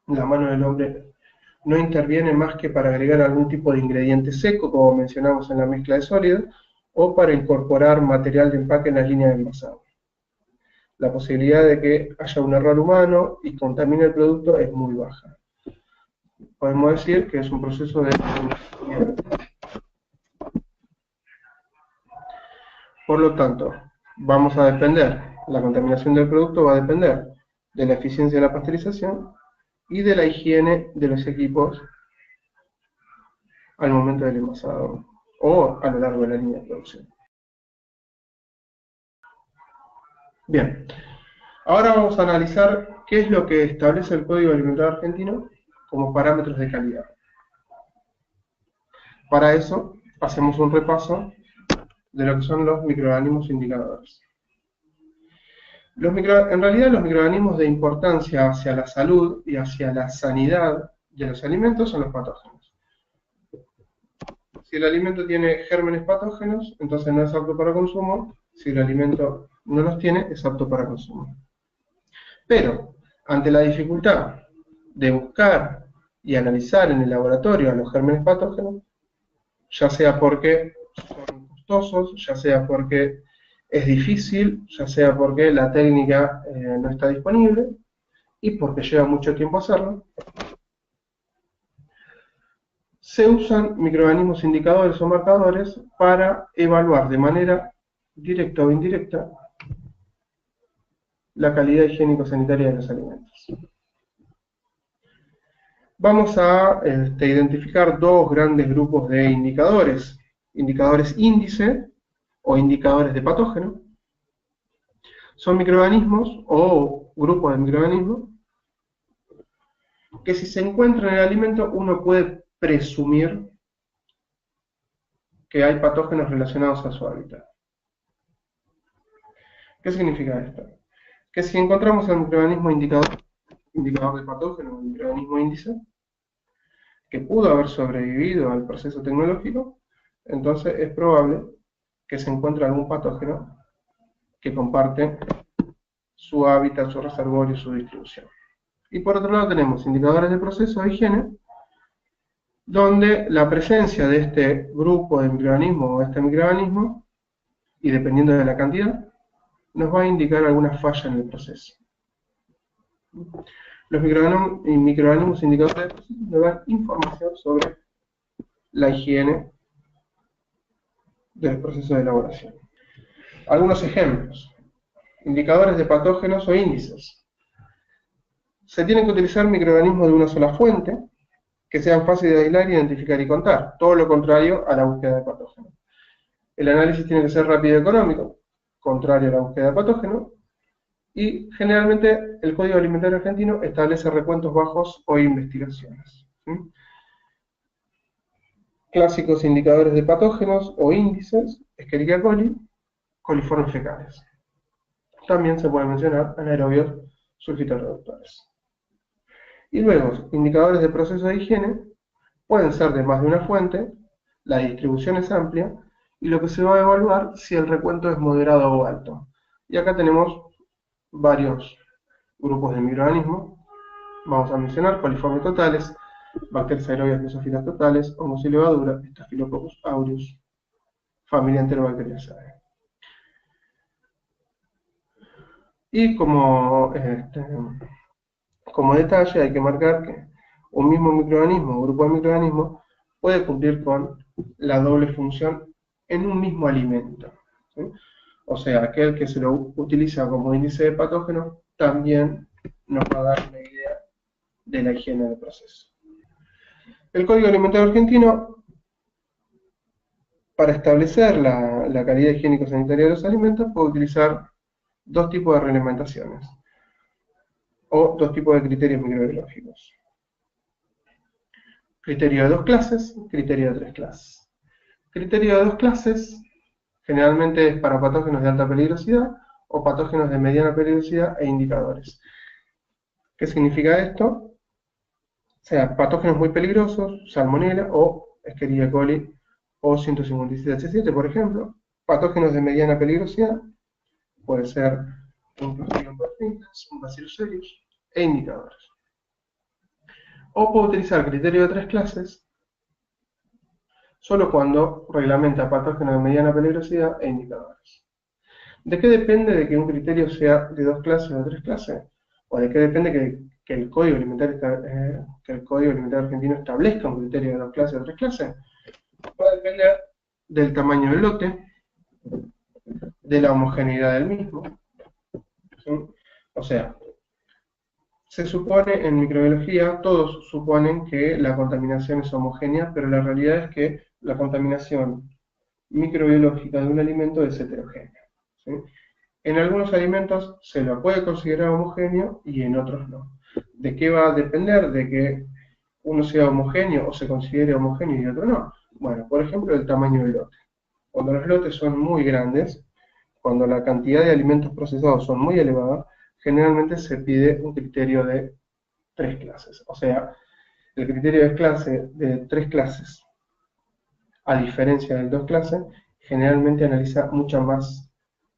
S1: La mano del hombre no interviene más que para agregar algún tipo de ingrediente seco, como mencionamos en la mezcla de sólidos, o para incorporar material de empaque en las líneas de envasado. La posibilidad de que haya un error humano y contamine el producto es muy baja. Podemos decir que es un proceso de... Por lo tanto, vamos a depender, la contaminación del producto va a depender de la eficiencia de la pasteurización y de la higiene de los equipos al momento del envasado o a lo largo de la línea de producción. Bien, ahora vamos a analizar qué es lo que establece el Código Alimentario Argentino como parámetros de calidad. Para eso, hacemos un repaso de lo que son los microorganismos indicadores. En realidad, los microorganismos de importancia hacia la salud y hacia la sanidad de los alimentos son los patógenos. Si el alimento tiene gérmenes patógenos, entonces no es apto para consumo. Si el alimento no los tiene, es apto para consumo. Pero, ante la dificultad de buscar y analizar en el laboratorio a los gérmenes patógenos, ya sea porque son costosos, ya sea porque es difícil, ya sea porque la técnica no está disponible y porque lleva mucho tiempo hacerlo, se usan microorganismos indicadores o marcadores para evaluar de manera directa o indirecta la calidad higiénico-sanitaria de los alimentos. Vamos a identificar dos grandes grupos de indicadores. Indicadores índice o indicadores de patógeno. Son microorganismos o grupos de microorganismos que si se encuentran en el alimento uno puede presumir que hay patógenos relacionados a su hábitat. ¿Qué significa esto? Que si encontramos el microorganismo indicador de patógeno, el microorganismo índice, que pudo haber sobrevivido al proceso tecnológico, entonces es probable que se encuentre algún patógeno que comparte su hábitat, su reservorio, su distribución. Y por otro lado tenemos indicadores de proceso de higiene, donde la presencia de este grupo de microorganismos o este microorganismo, y dependiendo de la cantidad, nos va a indicar alguna falla en el proceso. Los microorganismos indicadores de proceso nos dan información sobre la higiene del proceso de elaboración. Algunos ejemplos. Indicadores de patógenos o índices. Se tienen que utilizar microorganismos de una sola fuente, que sean fáciles de aislar, identificar y contar. Todo lo contrario a la búsqueda de patógenos. El análisis tiene que ser rápido y económico, contrario a la búsqueda de patógenos. Y generalmente el Código Alimentario Argentino establece recuentos bajos o investigaciones. Clásicos indicadores de patógenos o índices: Escherichia coli, coliformes fecales. También se puede mencionar anaerobios sulfitorreductores. Y luego, indicadores de proceso de higiene pueden ser de más de una fuente, la distribución es amplia, y lo que se va a evaluar si el recuento es moderado o alto. Y acá tenemos varios grupos de microorganismos. Vamos a mencionar coliformes totales, bacterias aerobias mesófilas totales, Homos y levadura, Staphylococcus aureus, familia Enterobacteriaceae. Y como detalle hay que marcar que un mismo microorganismo o grupo de microorganismos puede cumplir con la doble función en un mismo alimento, ¿sí? O sea, aquel que se lo utiliza como índice de patógenos también nos va a dar una idea de la higiene del proceso. El Código Alimentario Argentino, para establecer la calidad higiénico-sanitaria de los alimentos, puede utilizar dos tipos de reglamentaciones o dos tipos de criterios microbiológicos. Criterio de dos clases, criterio de tres clases. Criterio de dos clases generalmente es para patógenos de alta peligrosidad o patógenos de mediana peligrosidad e indicadores. ¿Qué significa esto? O sea, patógenos muy peligrosos, Salmonella o Escherichia coli o 157H7, por ejemplo. Patógenos de mediana peligrosidad, puede ser un Clostridium perfringens, un Bacillus cereus, e indicadores. O puedo utilizar criterio de tres clases solo cuando reglamenta patógenos de mediana peligrosidad e indicadores. ¿De qué depende de que un criterio sea de dos clases o de tres clases? ¿O de qué depende que el Código Alimentario Argentino establezca un criterio de dos clases o tres clases? Va a depender del tamaño del lote, de la homogeneidad del mismo, ¿sí? O sea, se supone en microbiología, todos suponen que la contaminación es homogénea, pero la realidad es que la contaminación microbiológica de un alimento es heterogénea, ¿sí? En algunos alimentos se lo puede considerar homogéneo y en otros no. ¿De qué va a depender de que uno sea homogéneo o se considere homogéneo y otro no? Bueno, por ejemplo, el tamaño del lote. Cuando los lotes son muy grandes, cuando la cantidad de alimentos procesados son muy elevadas, generalmente se pide un criterio de tres clases. O sea, el criterio de tres clases, a diferencia del dos clases, generalmente analiza muchas más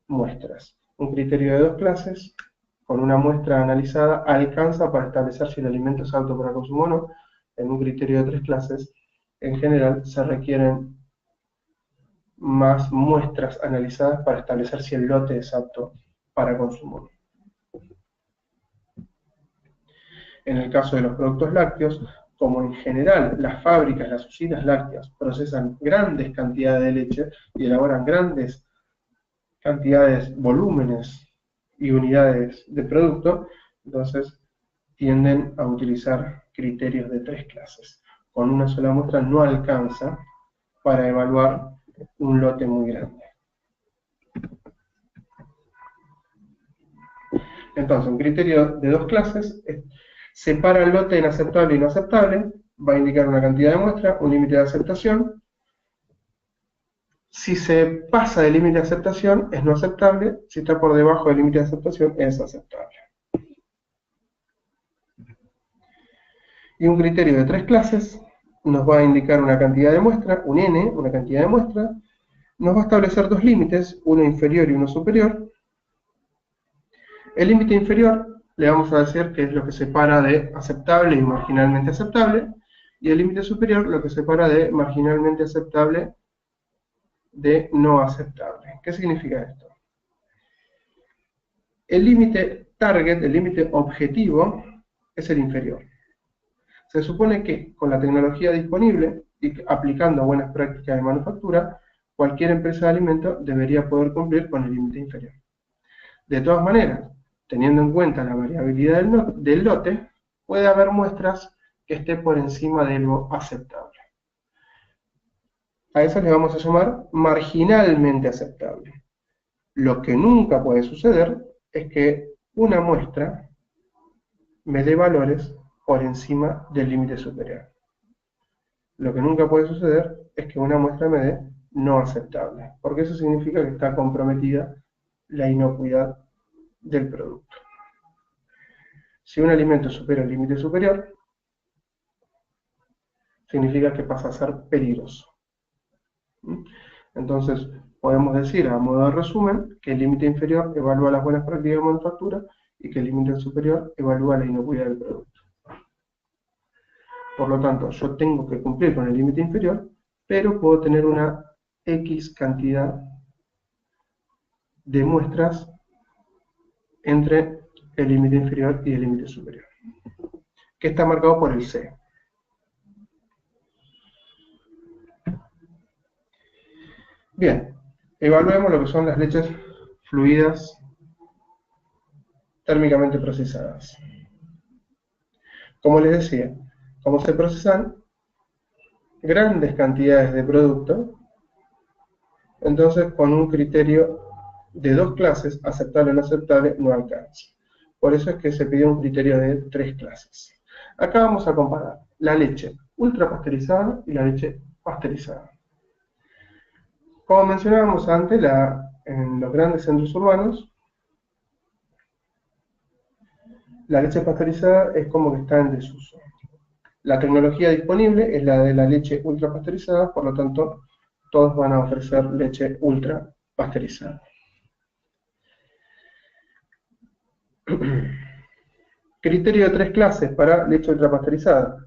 S1: muestras. Un criterio de dos clases, con una muestra analizada, alcanza para establecer si el alimento es apto para consumo o no. En un criterio de tres clases, en general, se requieren más muestras analizadas para establecer si el lote es apto para consumo. En el caso de los productos lácteos, como en general las fábricas, las usinas lácteas, procesan grandes cantidades de leche y elaboran grandes cantidades, volúmenes y unidades de producto, entonces tienden a utilizar criterios de tres clases. Con una sola muestra no alcanza para evaluar un lote muy grande. Entonces, un criterio de dos clases separa el lote en aceptable y no aceptable, va a indicar una cantidad de muestra, un límite de aceptación. Si se pasa del límite de aceptación, es no aceptable. Si está por debajo del límite de aceptación, es aceptable. Y un criterio de tres clases nos va a indicar una cantidad de muestra, un N, una cantidad de muestra. Nos va a establecer dos límites, uno inferior y uno superior. El límite inferior le vamos a decir que es lo que separa de aceptable y marginalmente aceptable. Y el límite superior lo que separa de marginalmente aceptable de no aceptable. ¿Qué significa esto? El límite target, el límite objetivo, es el inferior. Se supone que con la tecnología disponible y aplicando buenas prácticas de manufactura, cualquier empresa de alimentos debería poder cumplir con el límite inferior. De todas maneras, teniendo en cuenta la variabilidad del lote, puede haber muestras que esté por encima de lo aceptable. A eso le vamos a llamar marginalmente aceptable. Lo que nunca puede suceder es que una muestra me dé valores por encima del límite superior. Lo que nunca puede suceder es que una muestra me dé no aceptable, porque eso significa que está comprometida la inocuidad del producto. Si un alimento supera el límite superior, significa que pasa a ser peligroso. Entonces, podemos decir, a modo de resumen, que el límite inferior evalúa las buenas prácticas de manufactura y que el límite superior evalúa la inocuidad del producto. Por lo tanto, yo tengo que cumplir con el límite inferior, pero puedo tener una X cantidad de muestras entre el límite inferior y el límite superior, que está marcado por el C. Bien, evaluemos lo que son las leches fluidas térmicamente procesadas. Como les decía, como se procesan grandes cantidades de producto, entonces con un criterio de dos clases, aceptable o no aceptable, no alcanza. Por eso es que se pidió un criterio de tres clases. Acá vamos a comparar la leche ultrapasteurizada y la leche pasteurizada. Como mencionábamos antes, en los grandes centros urbanos, la leche pasteurizada es como que está en desuso. La tecnología disponible es la de la leche ultrapasteurizada, por lo tanto, todos van a ofrecer leche ultrapasteurizada. Criterio de tres clases para leche ultrapasteurizada.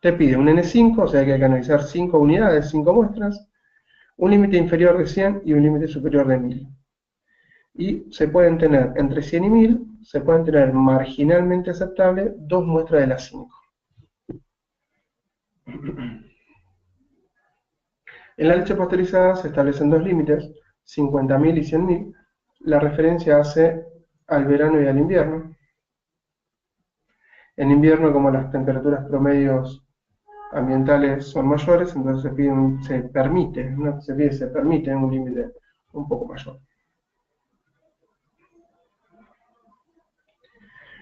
S1: Te pide un N5, o sea que hay que analizar 5 unidades, 5 muestras, un límite inferior de 100 y un límite superior de 1000. Y se pueden tener entre 100 y 1000, se pueden tener marginalmente aceptable 2 muestras de las 5. En la leche pasteurizada se establecen dos límites, 50.000 y 100.000. La referencia hace al verano y al invierno. En invierno, como las temperaturas promedios ambientales son mayores, entonces se permite un límite un poco mayor.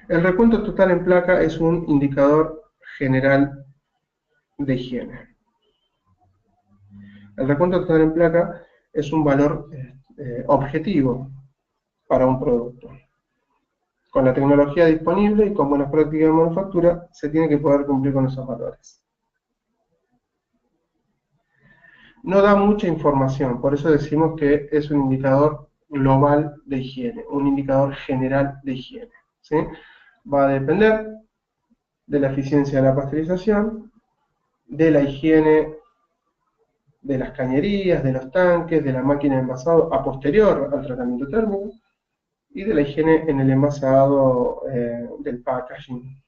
S1: El recuento total en placa es un indicador general de higiene. El recuento total en placa es un valor objetivo para un producto. Con la tecnología disponible y con buenas prácticas de manufactura, se tiene que poder cumplir con esos valores. No da mucha información, por eso decimos que es un indicador global de higiene, un indicador general de higiene, ¿sí? Va a depender de la eficiencia de la pasteurización, de la higiene de las cañerías, de los tanques, de la máquina de envasado a posterior al tratamiento térmico y de la higiene en el envasado del packaging.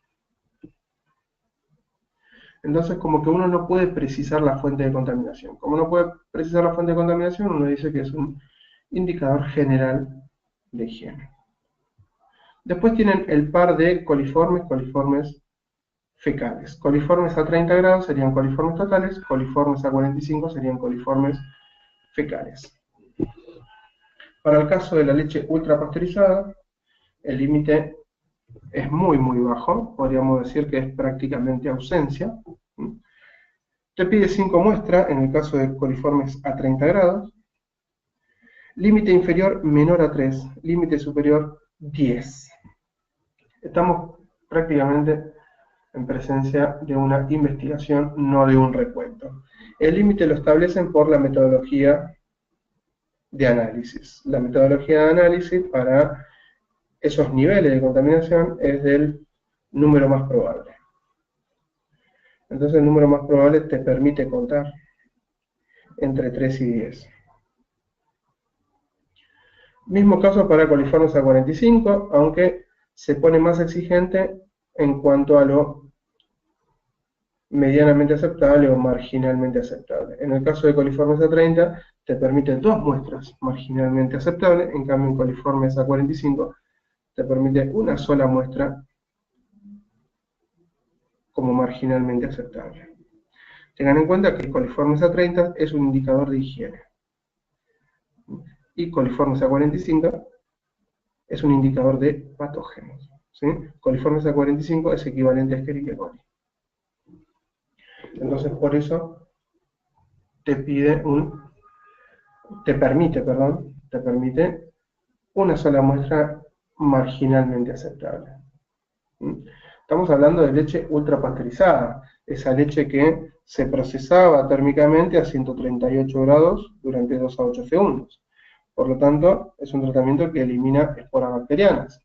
S1: Entonces, como que uno no puede precisar la fuente de contaminación. Como no puede precisar la fuente de contaminación, uno dice que es un indicador general de higiene. Después tienen el par de coliformes fecales. Coliformes a 30 grados serían coliformes totales, coliformes a 45 serían coliformes fecales. Para el caso de la leche ultrapasteurizada, el límite es muy bajo, podríamos decir que es prácticamente ausencia. Te pide 5 muestras en el caso de coliformes a 30 grados, límite inferior menor a 3, límite superior 10. Estamos prácticamente en presencia de una investigación, no de un recuento. El límite lo establecen por la metodología de análisis. La metodología de análisis para esos niveles de contaminación es del número más probable. Entonces el número más probable te permite contar entre 3 y 10. Mismo caso para coliformes A45, aunque se pone más exigente en cuanto a lo medianamente aceptable o marginalmente aceptable. En el caso de coliformes A30, te permite 2 muestras marginalmente aceptables, en cambio en coliformes A45 te permite una sola muestra como marginalmente aceptable. Tengan en cuenta que coliformes A30 es un indicador de higiene y coliformes A45 es un indicador de patógenos. ¿Sí? Coliformes A45 es equivalente a Escherichia coli. Entonces, por eso te permite una sola muestra marginalmente aceptable. Estamos hablando de leche ultrapasteurizada, esa leche que se procesaba térmicamente a 138 grados durante 2 a 8 segundos. Por lo tanto, es un tratamiento que elimina esporas bacterianas.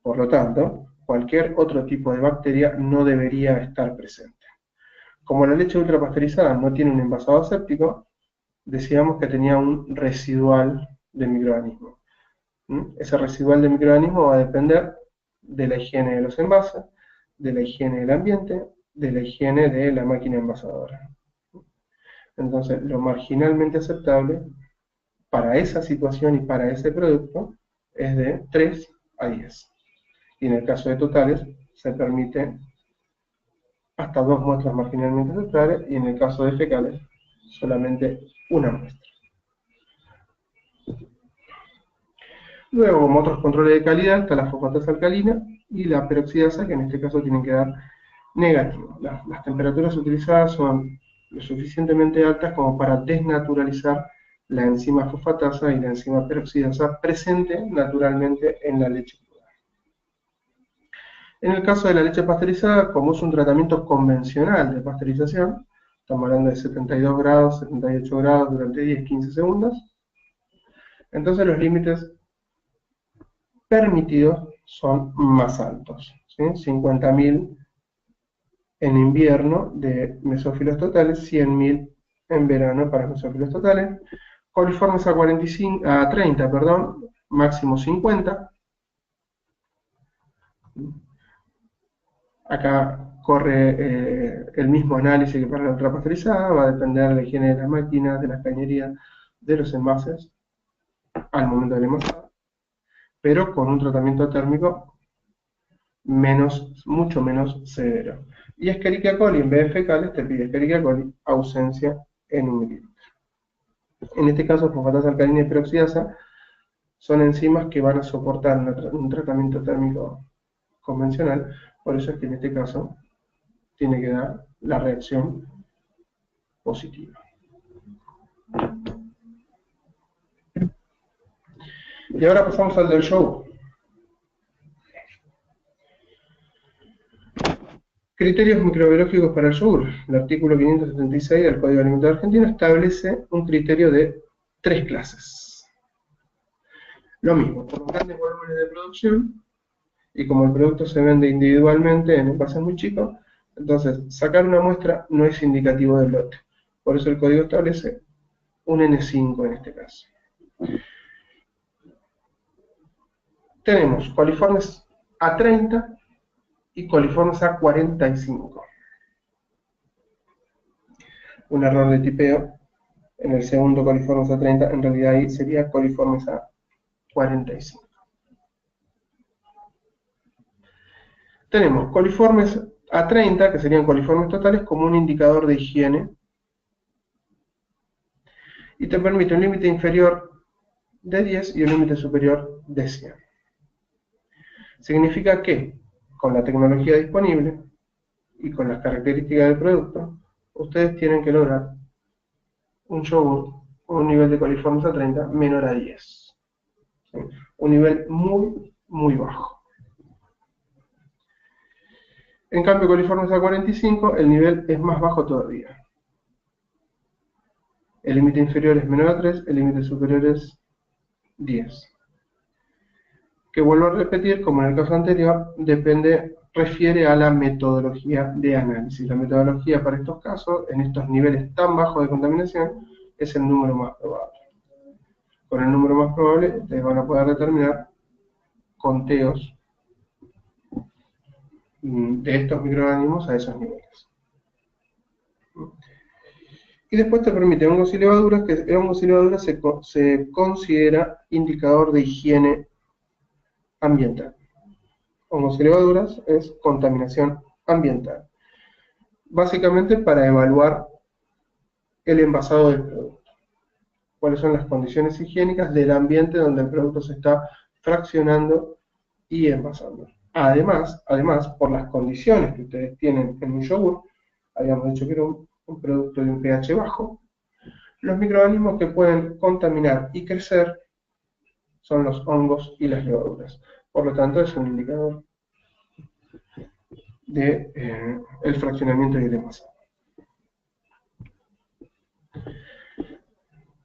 S1: Por lo tanto, cualquier otro tipo de bacteria no debería estar presente. Como la leche ultrapasteurizada no tiene un envasado aséptico, decíamos que tenía un residual de microorganismo. Ese residual de microorganismo va a depender de la higiene de los envases, de la higiene del ambiente, de la higiene de la máquina envasadora. Entonces, lo marginalmente aceptable para esa situación y para ese producto es de 3 a 10. Y en el caso de totales, se permite hasta 2 muestras marginalmente aceptables, y en el caso de fecales, solamente una muestra. Luego, como otros controles de calidad, está la fosfatasa alcalina y la peroxidasa, que en este caso tienen que dar negativo. Las temperaturas utilizadas son lo suficientemente altas como para desnaturalizar la enzima fosfatasa y la enzima peroxidasa presente naturalmente en la leche cruda. En el caso de la leche pasteurizada, como es un tratamiento convencional de pasteurización, estamos hablando de 72 grados, 78 grados durante 10-15 segundos, entonces los límites permitidos son más altos, ¿sí? 50.000 en invierno de mesófilos totales, 100.000 en verano para mesófilos totales, coliformes a 30, perdón, máximo 50. Acá corre el mismo análisis que para la ultrapasteurizada, va a depender de la higiene de las máquinas, de las cañerías, de los envases al momento del envasado, pero con un tratamiento térmico mucho menos severo. Y Escherichia coli, en vez de fecales, te pide Escherichia coli, ausencia en 1 mililitro. En este caso, fosfatasa alcalina y peroxidasa son enzimas que van a soportar un tratamiento térmico convencional, por eso es que en este caso tiene que dar la reacción positiva. Y ahora pasamos al del show. Criterios microbiológicos para el yogur. El artículo 576 del Código Alimentario Argentino establece un criterio de 3 clases. Lo mismo, por los grandes volúmenes de producción, y como el producto se vende individualmente en envases muy chicos, entonces sacar una muestra no es indicativo del lote. Por eso el código establece un N5 en este caso. Tenemos coliformes A30 y coliformes A45. Un error de tipeo en el segundo coliformes A30, en realidad ahí sería coliformes A45. Tenemos coliformes A30, que serían coliformes totales, como un indicador de higiene, y te permite un límite inferior de 10 y un límite superior de 100. Significa que, con la tecnología disponible y con las características del producto, ustedes tienen que lograr un yogur con un nivel de coliformes A30 menor a 10. ¿Sí? Un nivel muy, muy bajo. En cambio, coliformes A45, el nivel es más bajo todavía. El límite inferior es menor a 3, el límite superior es 10. Que vuelvo a repetir, como en el caso anterior, refiere a la metodología de análisis. La metodología para estos casos, en estos niveles tan bajos de contaminación, es el número más probable. Con el número más probable, ustedes van a poder determinar conteos de estos microorganismos a esos niveles. Y después te permite hongos y levaduras, que hongos y levaduras se considera indicador de higiene ambiental. Hongos y levaduras es contaminación ambiental. Básicamente para evaluar el envasado del producto. Cuáles son las condiciones higiénicas del ambiente donde el producto se está fraccionando y envasando. Además, por las condiciones que ustedes tienen en un yogur, habíamos dicho que era un producto de un pH bajo, los microorganismos que pueden contaminar y crecer son los hongos y las levaduras. Por lo tanto, es un indicador de el fraccionamiento y el envasado.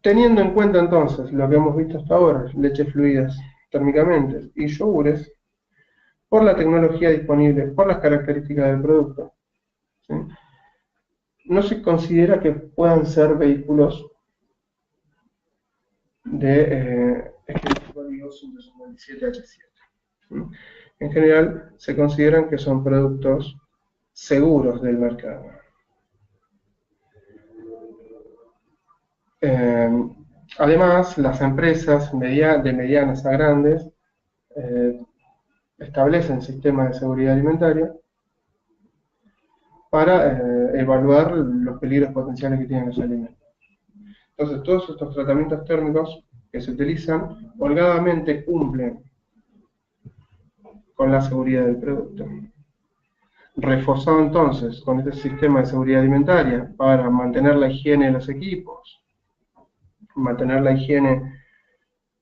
S1: Teniendo en cuenta entonces lo que hemos visto hasta ahora, leches fluidas térmicamente y yogures, por la tecnología disponible, por las características del producto, ¿sí? No se considera que puedan ser vehículos de código 157H7. ¿Sí? En general, se consideran que son productos seguros del mercado. Eh, Además, las empresas de medianas a grandes eh, establecen sistemas de seguridad alimentaria para evaluar los peligros potenciales que tienen los alimentos. Entonces, todos estos tratamientos térmicos que se utilizan holgadamente cumplen con la seguridad del producto. Reforzado entonces con este sistema de seguridad alimentaria para mantener la higiene de los equipos, mantener la higiene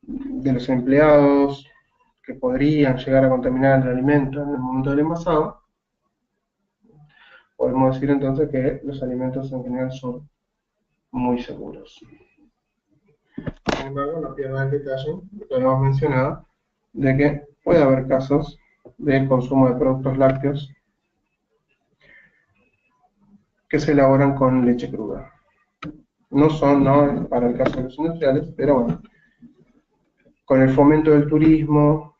S1: de los empleados que podrían llegar a contaminar el alimento en el momento del envasado, podemos decir entonces que los alimentos en general son muy seguros. Sin embargo, no pierda el detalle, lo que habíamos mencionado, de que puede haber casos de consumo de productos lácteos que se elaboran con leche cruda. No son, no para el caso de los industriales, pero bueno, con el fomento del turismo,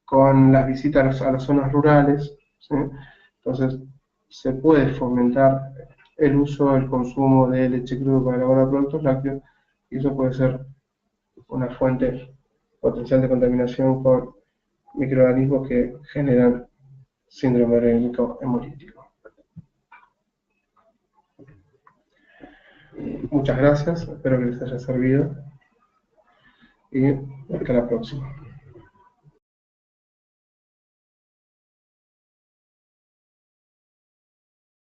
S1: con las visitas a las zonas rurales, ¿sí? Entonces se puede fomentar el uso, el consumo de leche cruda para elaborar productos lácteos, y eso puede ser una fuente potencial de contaminación por microorganismos que generan síndrome urémico hemolítico. Muchas gracias, espero que les haya servido y hasta la próxima.